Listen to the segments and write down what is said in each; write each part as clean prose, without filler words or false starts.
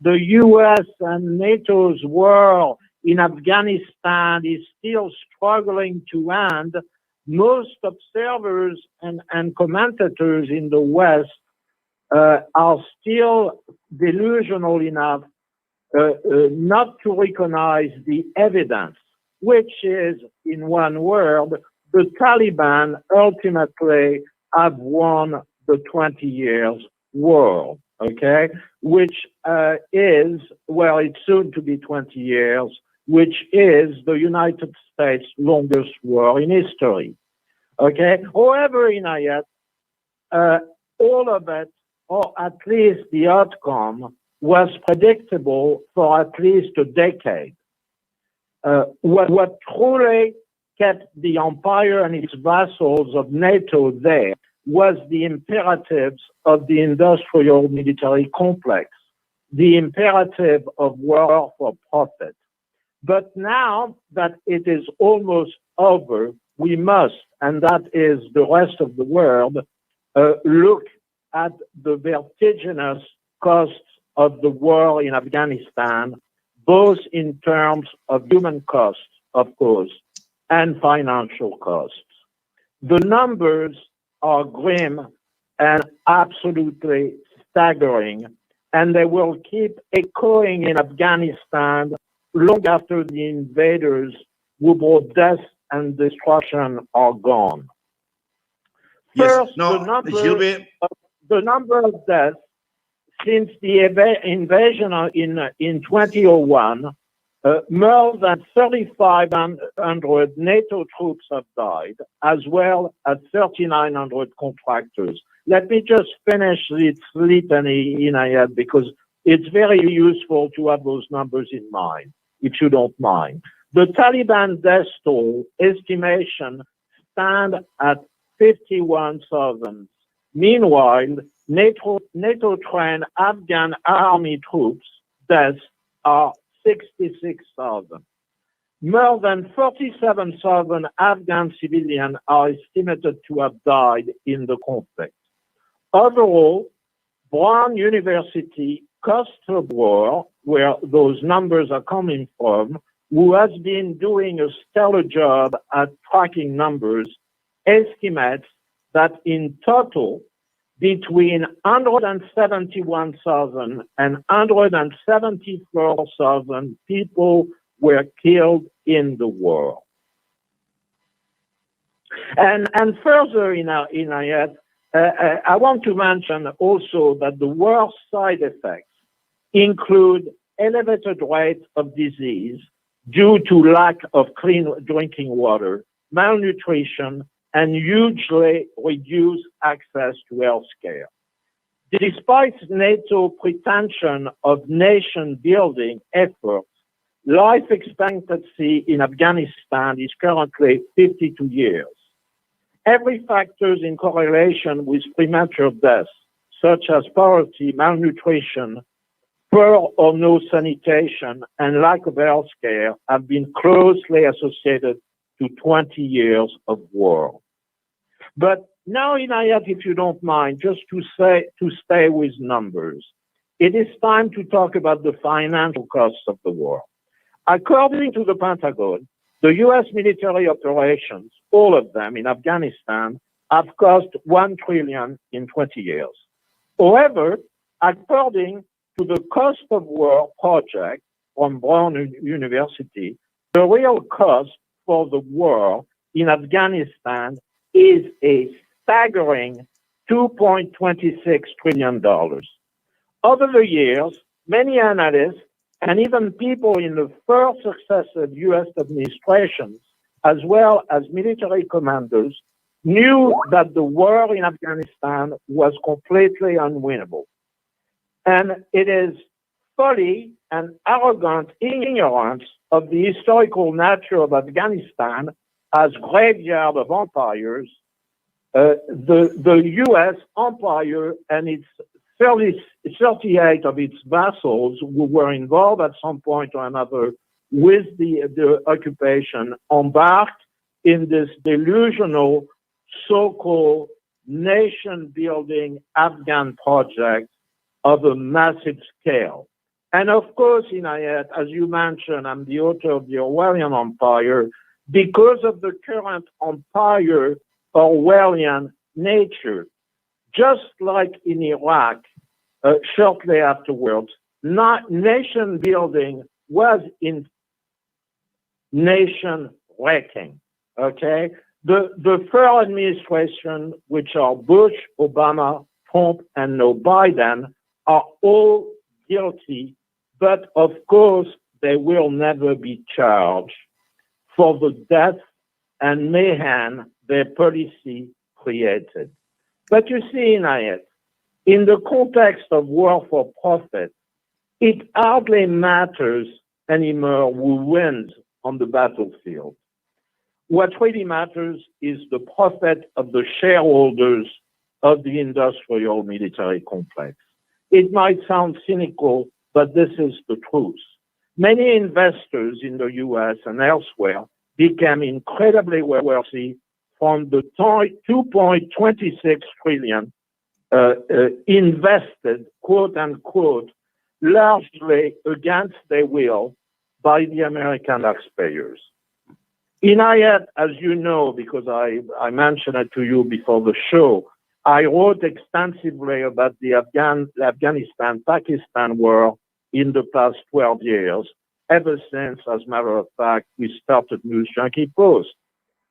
the U.S. and NATO's war in Afghanistan is still struggling to end, most observers and commentators in the West are still delusional enough not to recognize the evidence, which is, in one word, the Taliban ultimately have won the 20 years war, okay? Which is, well, it's soon to be 20 years, which is the United States' longest war in history, okay? However, Inayat, all of it, or at least the outcome, was predictable for at least a decade. What truly kept the empire and its vassals of NATO there was the imperatives of the industrial military complex, the imperative of war for profit. But now that it is almost over, we must, and that is the rest of the world, look at the vertiginous costs of the war in Afghanistan, both in terms of human costs, of course, and financial costs. The numbers are grim and absolutely staggering, and they will keep echoing in Afghanistan long after the invaders who brought death and destruction are gone. First, the number of deaths since the invasion in 2001, more than 3,500 NATO troops have died, as well as 3,900 contractors. Let me just finish this litany, Inayat, because it's very useful to have those numbers in mind, if you don't mind. The Taliban death toll estimation stand at 51,000. Meanwhile, NATO-trained Afghan army troops deaths are 66,000. More than 47,000 Afghan civilians are estimated to have died in the conflict. Overall, Brown University cost of war, where those numbers are coming from, who has been doing a stellar job at tracking numbers, estimates that in total, between 171,000 and 174,000 people were killed in the war. And further, Inayat, I want to mention also that the war side effects include elevated rates of disease due to lack of clean drinking water, malnutrition, and hugely reduced access to health care. Despite NATO pretension of nation-building efforts, life expectancy in Afghanistan is currently 52 years. Every factor in correlation with premature deaths, such as poverty, malnutrition, poor or no sanitation, and lack of health care, have been closely associated to 20 years of war. But now, Inayat, if you don't mind, just to stay with numbers, it is time to talk about the financial costs of the war. According to the Pentagon, the U.S. military operations, all of them in Afghanistan, have cost $1 trillion in 20 years. However, according to the Cost of War project from Brown University, the real cost for the war in Afghanistan is a staggering $2.26 trillion. Over the years, many analysts and even people in the first successive U.S. administrations, as well as military commanders, knew that the war in Afghanistan was completely unwinnable. And it is folly and arrogant ignorance of the historical nature of Afghanistan as graveyard of empires, the U.S. empire and its 38 of its vassals who were involved at some point or another with the occupation embarked in this delusional so-called nation-building Afghan project of a massive scale. And of course, Inayat, as you mentioned, I'm the author of the Orwellian Empire because of the current empire Orwellian nature. Just like in Iraq, shortly afterwards, nation building was in nation wrecking. Okay, the third administration, which are Bush, Obama, Trump, and now Biden, are all guilty, but of course they will never be charged for the death and mayhem their policy created. But you see, Inayat, in the context of war for profit, it hardly matters anymore who wins on the battlefield. What really matters is the profit of the shareholders of the industrial military complex. It might sound cynical, but this is the truth. Many investors in the US and elsewhere became incredibly wealthy from the 2.26 trillion invested, quote unquote, largely against their will by the American taxpayers. Inayat, as you know, because I mentioned it to you before the show, I wrote extensively about the Afghanistan-Pakistan war in the past 12 years, ever since, as a matter of fact, we started News Junkie Post.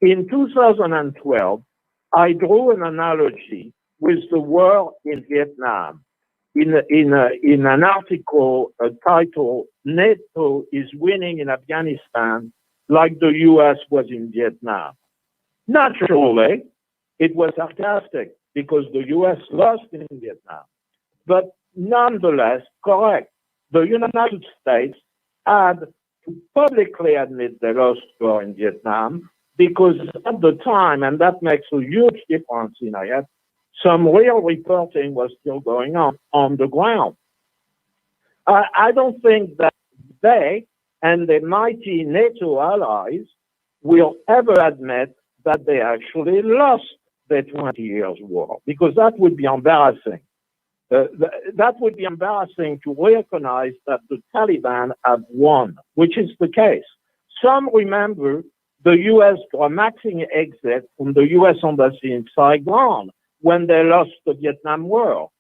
In 2012, I drew an analogy with the war in Vietnam in an article titled, NATO is winning in Afghanistan like the US was in Vietnam. Naturally, it was sarcastic because the US lost in Vietnam. But nonetheless, correct. The United States had to publicly admit they lost the war in Vietnam because at the time, and that makes a huge difference in it, some real reporting was still going on the ground. I don't think that they and the mighty NATO allies will ever admit that they actually lost the 20 years war, because that would be embarrassing. That would be embarrassing to recognize that the Taliban have won, which is the case. Some remember the U.S. dramatic exit from the U.S. embassy in Saigon when they lost the Vietnam War.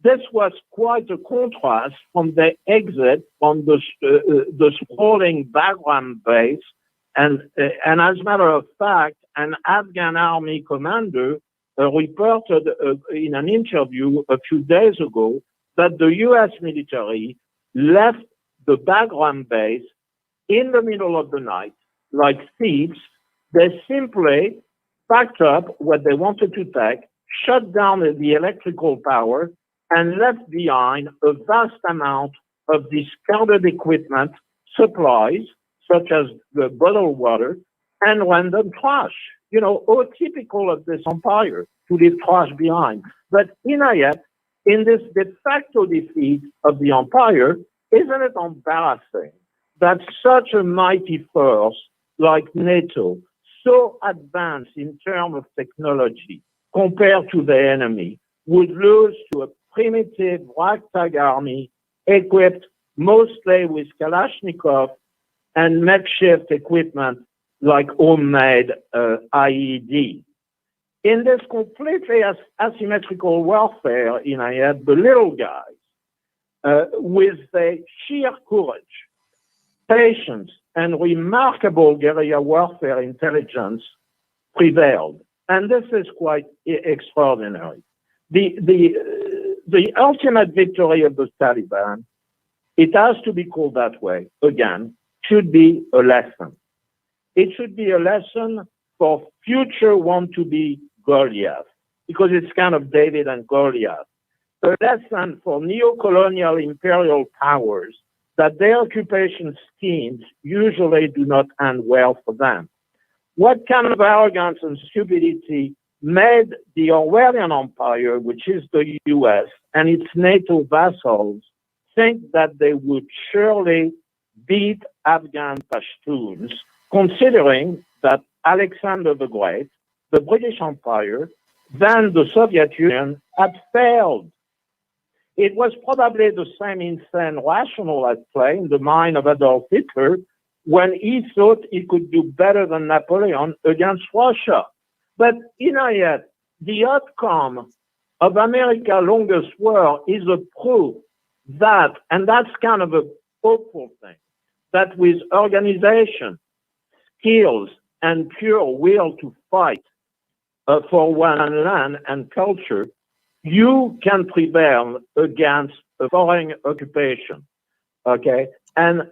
This was quite a contrast from the exit from the sprawling Bagram base. And as a matter of fact, an Afghan army commander reported in an interview a few days ago that the U.S. military left the Bagram base in the middle of the night, like thieves. They simply packed up what they wanted to take, shut down the electrical power, and left behind a vast amount of discarded equipment, supplies, such as the bottled water, and random trash. You know, all typical of this empire, to leave trash behind. But in this de facto defeat of the empire, isn't it embarrassing that such a mighty force like NATO, so advanced in terms of technology compared to the enemy, would lose to a primitive ragtag army equipped mostly with Kalashnikov and makeshift equipment like homemade IED. In this completely asymmetrical warfare, the little guys, with their sheer courage, patience, and remarkable guerrilla warfare intelligence prevailed. And this is quite extraordinary. The ultimate victory of the Taliban, it has to be called that way, again, should be a lesson. It should be a lesson for future want-to-be Goliath, because it's kind of David and Goliath. A lesson for neo-colonial imperial powers that their occupation schemes usually do not end well for them. What kind of arrogance and stupidity made the Orwellian Empire, which is the US, and its NATO vassals, think that they would surely beat Afghan Pashtuns, considering that Alexander the Great, the British Empire, then the Soviet Union had failed. It was probably the same insane rationale at play in the mind of Adolf Hitler when he thought he could do better than Napoleon against Russia. But yet, the outcome of America's longest war is a proof that, and that's kind of a hopeful thing, that with organization, skills, and pure will to fight for one land and culture, you can prevail against a foreign occupation. Okay? And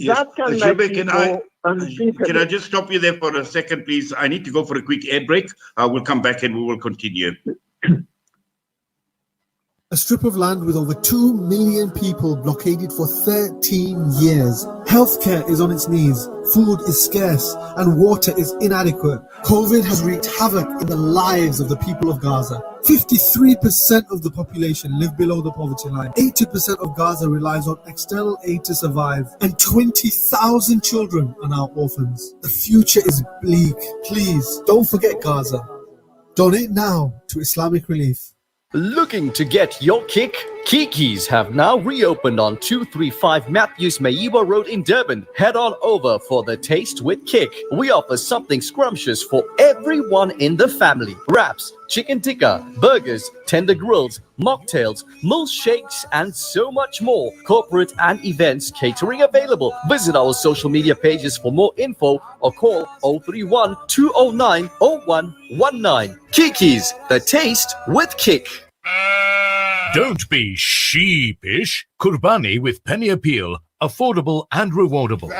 that can make people unthinkable. Can I just stop you there for a second, please? I need to go for a quick ad break. We'll come back and we will continue. A strip of land with over 2 million people blockaded for 13 years. Healthcare is on its knees, food is scarce, and water is inadequate. COVID has wreaked havoc in the lives of the people of Gaza. 53% of the population live below the poverty line. 80% of Gaza relies on external aid to survive, and 20,000 children are now orphans. The future is bleak. Please, don't forget Gaza. Donate now to Islamic Relief. Looking to get your kick? Kiki's have now reopened on 235 Matthews Maiwa Road in Durban. Head on over for the Taste with Kick. We offer something scrumptious for everyone in the family. Wraps, chicken tikka, burgers, tender grills, mocktails, milkshakes, and so much more. Corporate and events catering available. Visit our social media pages for more info or call 031 209 0119. Kiki's, the Taste with Kick. Don't be sheepish. Kurbani with penny appeal. Affordable and rewardable.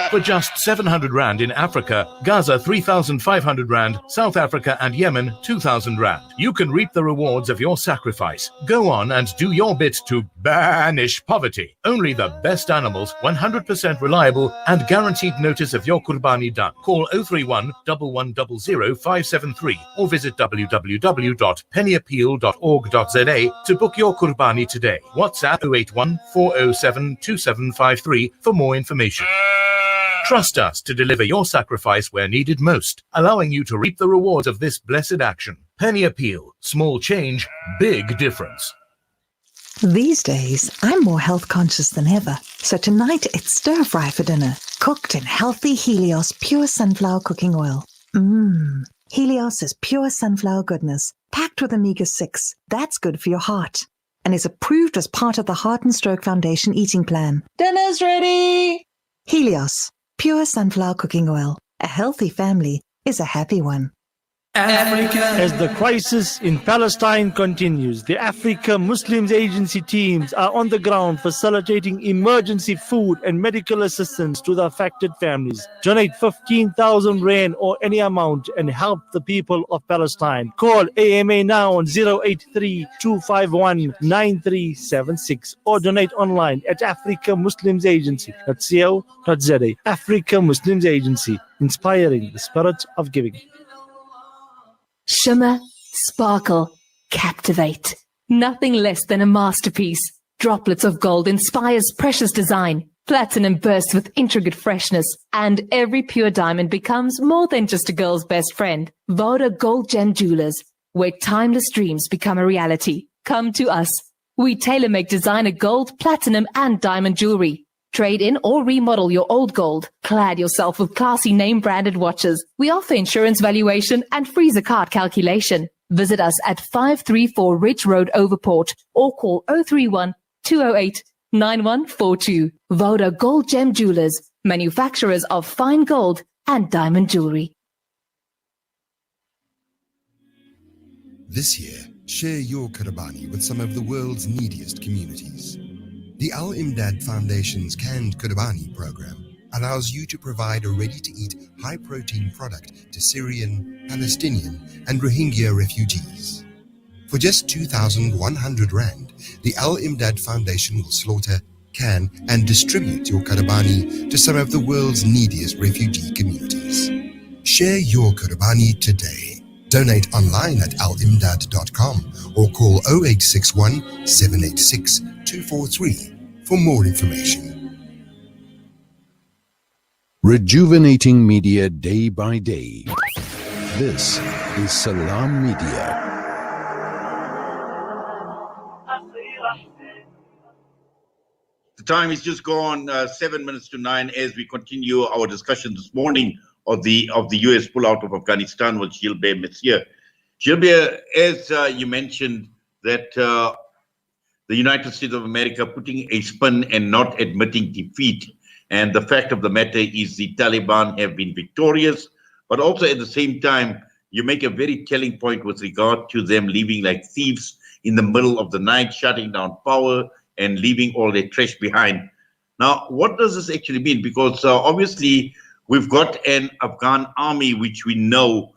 For just 700 Rand in Africa, Gaza 3,500 Rand, South Africa and Yemen 2,000 Rand. You can reap the rewards of your sacrifice. Go on and do your bit to banish poverty. Only the best animals, 100% reliable and guaranteed notice of your Kurbani done. Call 031 1100 573 or visit www.pennyappeal.org.za to book your Kurbani today. WhatsApp 081 407 2753 for more information. Trust us to deliver your sacrifice where needed most, allowing you to reap the rewards of this blessed action. Penny Appeal. Small change, big difference. These days, I'm more health conscious than ever. So tonight, it's stir fry for dinner, cooked in healthy Helios pure sunflower cooking oil. Helios is pure sunflower goodness, packed with omega-6. That's good for your heart, and is approved as part of the Heart and Stroke Foundation eating plan. Dinner's ready! Helios, pure sunflower cooking oil. A healthy family is a happy one. Africa. As the crisis in Palestine continues, the Africa Muslims Agency teams are on the ground facilitating emergency food and medical assistance to the affected families. Donate 15,000 Rand or any amount and help the people of Palestine. Call AMA now on 083-251-9376 or donate online at africamuslimsagency.co.za. Africa Muslims Agency, inspiring the spirit of giving. Shimmer, sparkle, captivate. Nothing less than a masterpiece. Droplets of gold inspires precious design. Platinum bursts with intricate freshness. And every pure diamond becomes more than just a girl's best friend. Voda Gold Gem Jewelers, where timeless dreams become a reality. Come to us. We tailor-make designer gold, platinum, and diamond jewelry. Trade in or remodel your old gold. Clad yourself with classy name-branded watches. We offer insurance valuation and free zakat calculation. Visit us at 534 Ridge Road, Overport, or call 031-208-9142. Voda Gold Gem Jewelers, manufacturers of fine gold and diamond jewelry. This year, share your Kurbani with some of the world's neediest communities. The Al-Imdad Foundation's Canned Kurbani program allows you to provide a ready-to-eat, high-protein product to Syrian, Palestinian, and Rohingya refugees. For just 2,100 Rand, the Al-Imdad Foundation will slaughter, can, and distribute your Kurbani to some of the world's neediest refugee communities. Share your Kurbani today. Donate online at alimdad.com or call 0861 786 243 for more information. Rejuvenating media day by day. This is Salam Media. The time is just gone 7 minutes to 9 as we continue our discussion this morning of the U.S. pullout of Afghanistan with Gilbert Mercier. Gilbert, as you mentioned that the United States of America putting a spin and not admitting defeat, and the fact of the matter is the Taliban have been victorious, but also at the same time you make a very telling point with regard to them leaving like thieves in the middle of the night, shutting down power and leaving all their trash behind. Now, what does this actually mean? Because obviously we've got an Afghan army which we know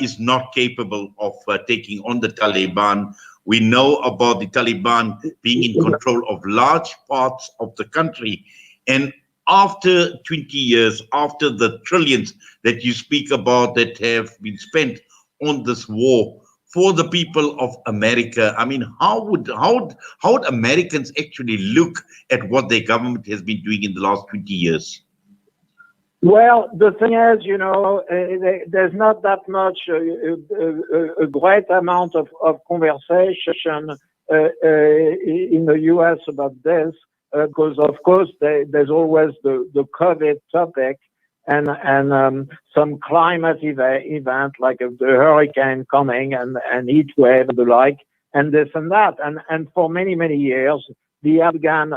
is not capable of taking on the Taliban. We know about the Taliban being in control of large parts of the country. And after 20 years, after the trillions that you speak about that have been spent on this war, for the people of America, I mean, how would Americans actually look at what their government has been doing in the last 20 years? Well, the thing is, you know, there's not that much, a great amount of conversation in the U.S. about this, because of course there's always the COVID topic, and some climate event like the hurricane coming and heat wave and the like, and this and that. And for many years, the Afghan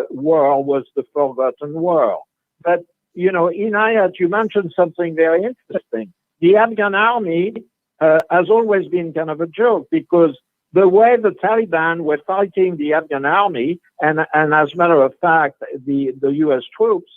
war was the forgotten war. But, you know, Inayat, you mentioned something very interesting. The Afghan army has always been kind of a joke, because the way the Taliban were fighting the Afghan army, and as a matter of fact, the U.S. troops,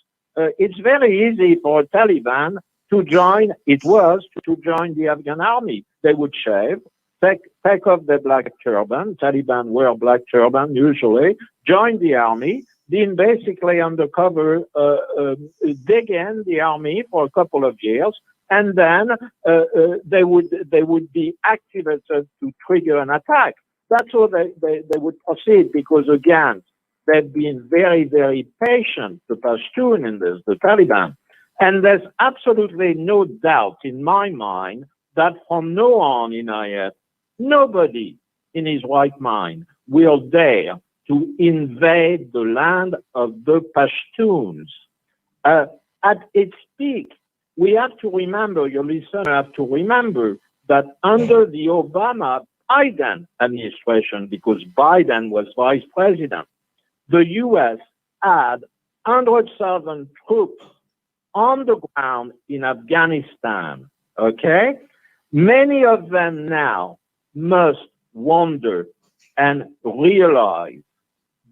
it's very easy for a Taliban to join the Afghan army. They would shave, take off their black turban. Taliban wear black turban usually, join the army, then basically undercover dig in the army for a couple of years, and then they would be activated to trigger an attack. That's how they would proceed, because again, they've been very patient, the Pashtun in this, the Taliban. And there's absolutely no doubt in my mind that from now on, Inayat, nobody in his right mind will dare to invade the land of the Pashtuns. At its peak, we have to remember, your listeners have to remember, that under the Obama-Biden administration, because Biden was vice president, the U.S. had 100,000 troops on the ground in Afghanistan, okay? Many of them now must wonder and realize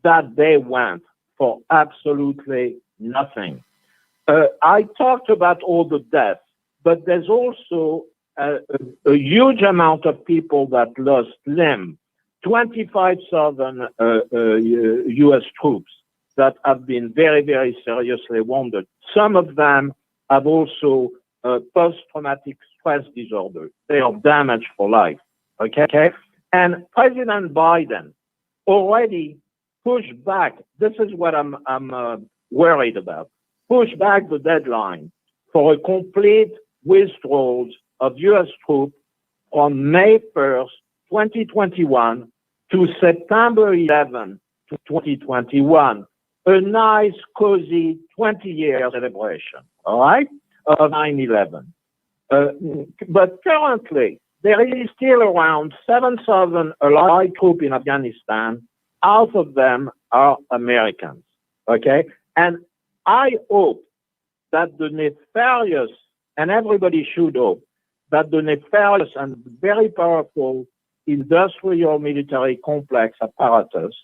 that they went for absolutely nothing. I talked about all the deaths, but there's also a huge amount of people that lost limb. 25,000 U.S. troops that have been very seriously wounded. Some of them have also post-traumatic stress disorder. They are damaged for life, okay? And President Biden already pushed back, this is what I'm worried about, pushed back the deadline for a complete withdrawal of U.S. troops from May 1st, 2021 to September 11, 2021, a nice, cozy 20-year celebration, all right, of 9/11. But currently, there is still around 7,000 allied troops in Afghanistan. Half of them are Americans, okay? And I hope that the nefarious, and everybody should hope, that the nefarious and very powerful industrial military complex apparatus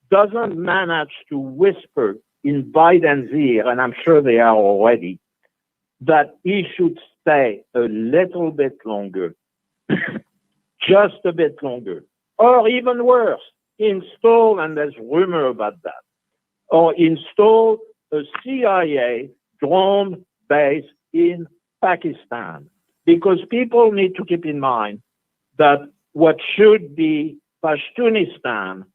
doesn't manage to whisper in Biden's ear, and I'm sure they are already, that he should stay a little bit longer, just a bit longer, or even worse, install, and there's rumor about that, or install a CIA drone base in Pakistan. Because people need to keep in mind that what should be Pashtunistan,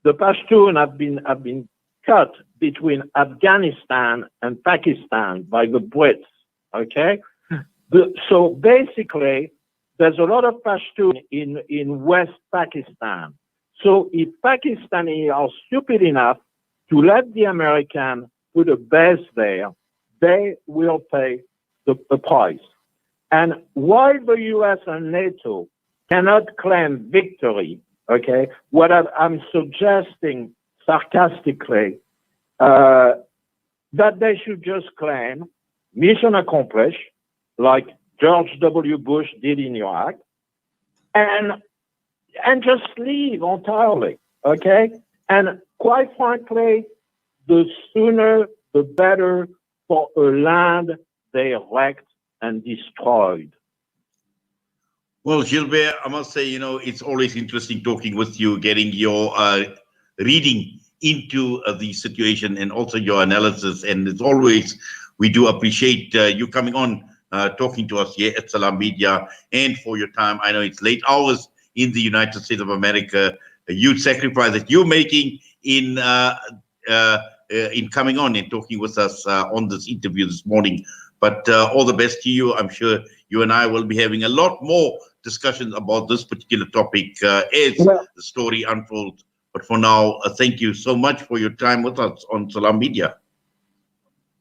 the Pashtun have been cut between Afghanistan and Pakistan by the Brits, okay? So basically, there's a lot of Pashtun in West Pakistan. So if Pakistanis are stupid enough to let the Americans put a base there, they will pay the price. And while the U.S. and NATO cannot claim victory, okay, what I'm suggesting sarcastically, that they should just claim mission accomplished, like George W. Bush did in Iraq, and just leave entirely, okay? And quite frankly, the sooner the better for a land they wrecked and destroyed. Well, Gilbert, I must say, it's always interesting talking with you, getting your reading into the situation and also your analysis. And as always, we do appreciate you coming on, talking to us here at Salam Media, and for your time. I know it's late hours in the United States of America, a huge sacrifice that you're making in coming on and talking with us on this interview this morning. But all the best to you. I'm sure you and I will be having a lot more discussions about this particular topic as the story unfolds. But for now, thank you so much for your time with us on Salam Media.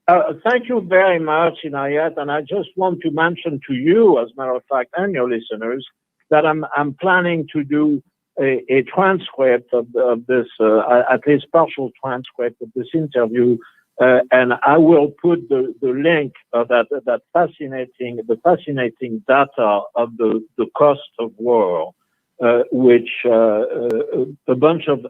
Thank you very much, Inayat. And I just want to mention to you, as a matter of fact, and your listeners, that I'm planning to do a transcript of this, at least partial transcript of this interview, and I will put the link that fascinating data of the cost of war, which a bunch of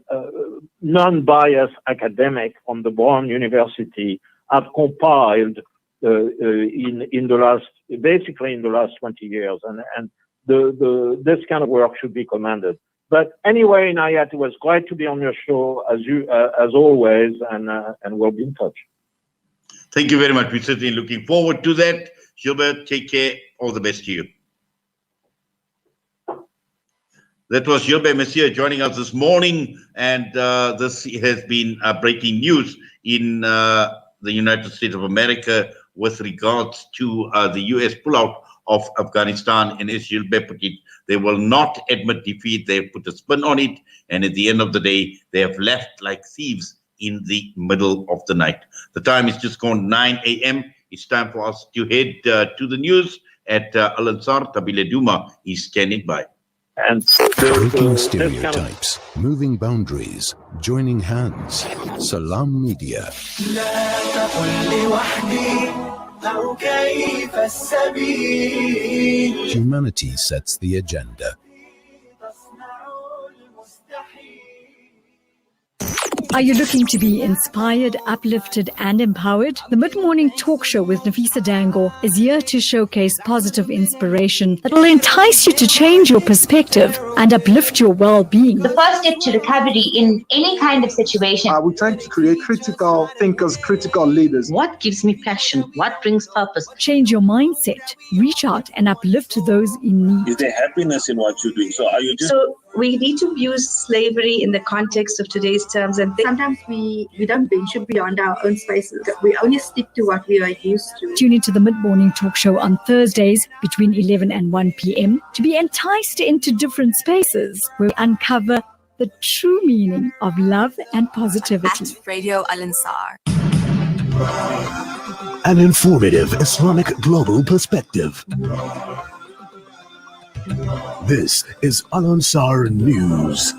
non-biased academics from the Brown University have compiled in the last 20 years, and this kind of work should be commended. But anyway, Nayat, it was great to be on your show as always, and we'll be in touch. Thank you very much. We're certainly looking forward to that. Gilbert, take care. All the best to you. That was Gilbert Mercier joining us this morning, and this has been breaking news in the United States of America with regards to the U.S. pullout of Afghanistan. And as Gilbert put it, they will not admit defeat. They put a spin on it, and at the end of the day, they have left like thieves in the middle of the night. The time is just gone 9 a.m. It's time for us to head to the news at Al-Ansar. Tabile Duma is standing by. And breaking stereotypes, moving boundaries, joining hands. Salam Media. Humanity sets the agenda. Are you looking to be inspired, uplifted, and empowered? The Mid-Morning Talk Show with Nafisa Dango is here to showcase positive inspiration that will entice you to change your perspective and uplift your well-being. The first step to recovery in any kind of situation. We're trying to create critical thinkers, critical leaders. What gives me passion? What brings purpose? Change your mindset. Reach out and uplift those in need. Is there happiness in what you're doing? So are you just... So we need to view slavery in the context of today's terms, and sometimes we don't venture beyond our own spaces. We only stick to what we are used to. Tune into the Mid-Morning Talk Show on Thursdays between 11 and 1 p.m. to be enticed into different spaces where we uncover the true meaning of love and positivity. At Radio Al-Ansar. An informative Islamic global perspective. This is Al-Ansar News.